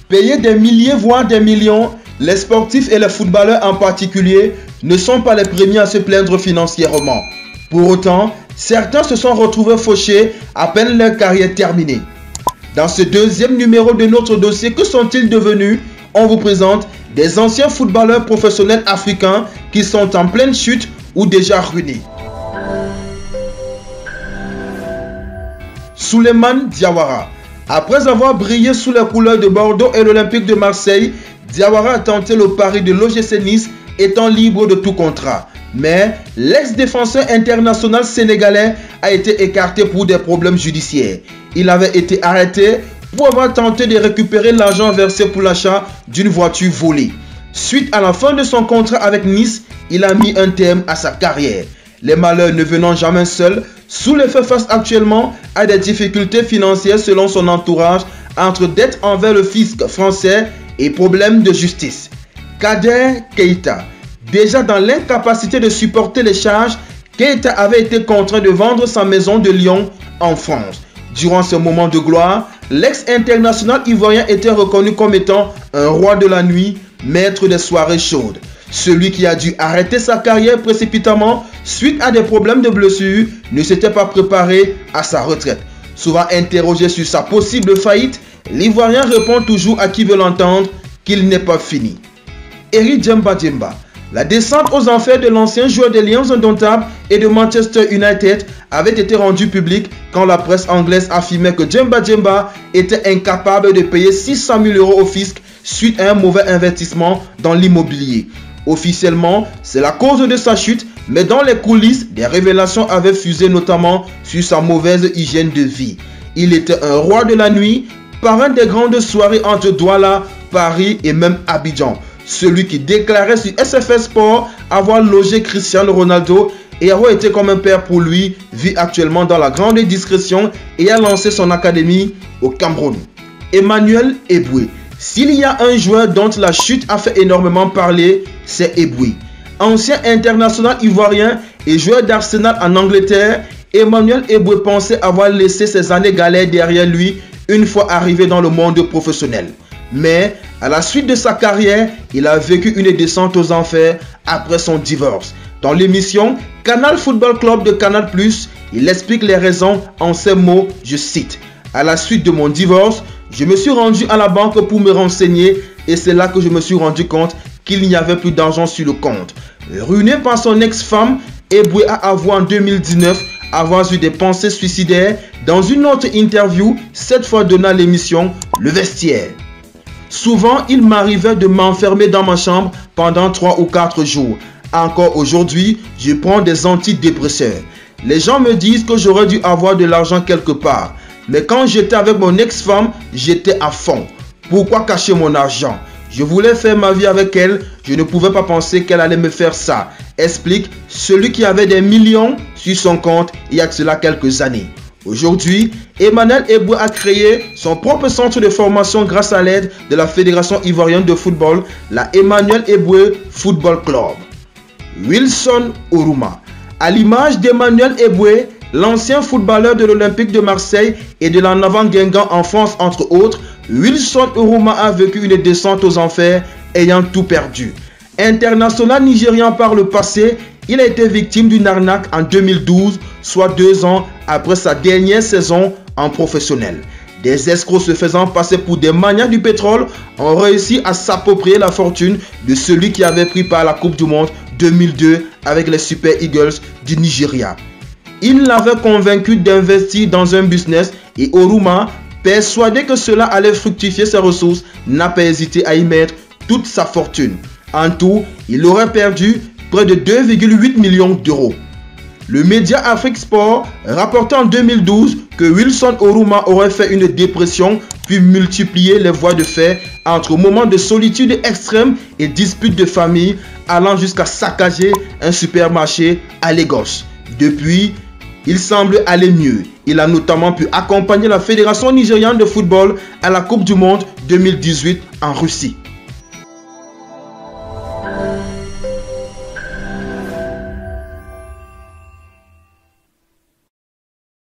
Payés des milliers voire des millions, les sportifs et les footballeurs en particulier ne sont pas les premiers à se plaindre financièrement. Pour autant, certains se sont retrouvés fauchés à peine leur carrière terminée. Dans ce deuxième numéro de notre dossier, que sont-ils devenus? On vous présente des anciens footballeurs professionnels africains qui sont en pleine chute ou déjà ruinés. Souleymane Diawara. Après avoir brillé sous les couleurs de Bordeaux et l'Olympique de Marseille, Diawara a tenté le pari de l'OGC Nice étant libre de tout contrat. Mais l'ex-défenseur international sénégalais a été écarté pour des problèmes judiciaires. Il avait été arrêté pour avoir tenté de récupérer l'argent versé pour l'achat d'une voiture volée. Suite à la fin de son contrat avec Nice, il a mis un terme à sa carrière. Les malheurs ne venant jamais seuls, Soule fait face actuellement à des difficultés financières selon son entourage, entre dettes envers le fisc français et problèmes de justice. Kader Keita. Déjà dans l'incapacité de supporter les charges, Keita avait été contraint de vendre sa maison de Lyon en France. Durant ce moment de gloire, l'ex-international ivoirien était reconnu comme étant un roi de la nuit, maître des soirées chaudes. Celui qui a dû arrêter sa carrière précipitamment suite à des problèmes de blessure ne s'était pas préparé à sa retraite. Souvent interrogé sur sa possible faillite, l'Ivoirien répond toujours à qui veut l'entendre qu'il n'est pas fini. Eri Djemba Djemba. La descente aux enfers de l'ancien joueur des Lions indomptables et de Manchester United avait été rendue publique quand la presse anglaise affirmait que Djemba Djemba était incapable de payer 600 000 € au fisc suite à un mauvais investissement dans l'immobilier. Officiellement, c'est la cause de sa chute, mais dans les coulisses, des révélations avaient fusé notamment sur sa mauvaise hygiène de vie. Il était un roi de la nuit, parrain des grandes soirées entre Douala, Paris et même Abidjan. Celui qui déclarait sur SFS Sport avoir logé Cristiano Ronaldo et avoir été comme un père pour lui, vit actuellement dans la grande discrétion et a lancé son académie au Cameroun. Emmanuel Eboué. S'il y a un joueur dont la chute a fait énormément parler, c'est Eboué. Ancien international ivoirien et joueur d'Arsenal en Angleterre, Emmanuel Eboué pensait avoir laissé ses années galères derrière lui une fois arrivé dans le monde professionnel. Mais à la suite de sa carrière, il a vécu une descente aux enfers après son divorce. Dans l'émission Canal Football Club de Canal+, il explique les raisons en ces mots, je cite: « À la suite de mon divorce, je me suis rendu à la banque pour me renseigner et c'est là que je me suis rendu compte qu'il n'y avait plus d'argent sur le compte. » Ruiné par son ex-femme, Eboué a avoué en 2019 avoir eu des pensées suicidaires dans une autre interview, cette fois donnant l'émission Le Vestiaire. Souvent, il m'arrivait de m'enfermer dans ma chambre pendant 3 ou 4 jours. Encore aujourd'hui, je prends des antidépresseurs. Les gens me disent que j'aurais dû avoir de l'argent quelque part. Mais quand j'étais avec mon ex-femme, j'étais à fond. Pourquoi cacher mon argent? Je voulais faire ma vie avec elle, je ne pouvais pas penser qu'elle allait me faire ça, explique celui qui avait des millions sur son compte il y a de cela quelques années. Aujourd'hui, Emmanuel Eboué a créé son propre centre de formation grâce à l'aide de la Fédération ivoirienne de football, la Emmanuel Eboué Football Club. Wilson Oruma. À l'image d'Emmanuel Eboué, l'ancien footballeur de l'Olympique de Marseille et de la Navan Guingamp en France entre autres, Wilson Oruma a vécu une descente aux enfers ayant tout perdu. International nigérian par le passé, il a été victime d'une arnaque en 2012, soit 2 ans après sa dernière saison en professionnel. Des escrocs se faisant passer pour des manias du pétrole ont réussi à s'approprier la fortune de celui qui avait pris part à la Coupe du Monde 2002 avec les Super Eagles du Nigeria. Il l'avait convaincu d'investir dans un business et Oruma, persuadé que cela allait fructifier ses ressources, n'a pas hésité à y mettre toute sa fortune. En tout, il aurait perdu près de 2,8 millions d'euros. Le média Afrique Sport rapportait en 2012 que Wilson Oruma aurait fait une dépression puis multiplié les voies de fait entre moments de solitude extrême et disputes de famille allant jusqu'à saccager un supermarché à Lagos. Depuis, il semble aller mieux. Il a notamment pu accompagner la Fédération nigériane de football à la Coupe du Monde 2018 en Russie.